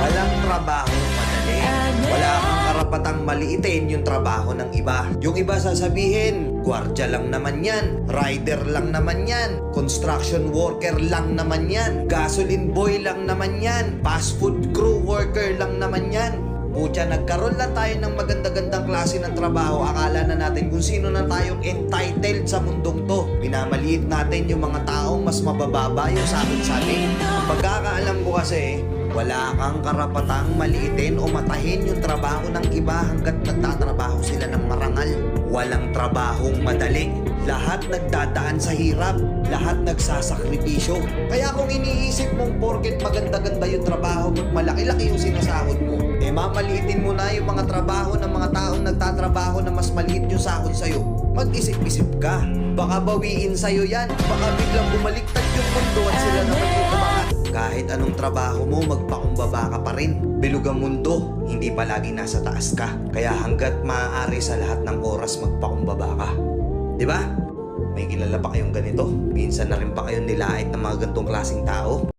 Walang trabahong madali. Wala kang karapatang maliitin yung trabaho ng iba. Yung iba sasabihin, gwardiya lang naman yan, rider lang naman yan, construction worker lang naman yan, gasoline boy lang naman yan, fast food crew worker lang naman yan. Pucha, nagkaroon lang tayo ng maganda-gandang klase ng trabaho. Akala na natin kung sino na tayong entitled sa mundong to. Pinamaliit natin yung mga taong mas mabababa yung sahod sa atin. Ang pagkakaalam ko kasi, wala kang karapatang maliitin o matahin yung trabaho ng iba hanggat nagtatrabaho sila ng marangal. Walang trabahong madali. Lahat nagdadaan sa hirap. Lahat nagsasakripisyo. Kaya kung iniisip mong porket maganda-ganda yung trabaho at malaki-laki yung sinasahod mo, mamaliitin mo na yung mga trabaho ng mga taong nagtatrabaho na mas maliit yung sahod sa'yo. Mag-isip-isip ka. Baka bawiin sa'yo yan. Baka biglang bumaliktad yung mundo at sila naman yung umangat. Kahit anong trabaho mo, magpakumbaba ka pa rin. Bilog ang mundo, hindi palagi nasa taas ka. Kaya hanggat maaari sa lahat ng oras, magpakumbaba ka. Diba? May kilala pa kayong ganito? Minsan na rin pa kayong nilait ng mga ganitong klaseng tao?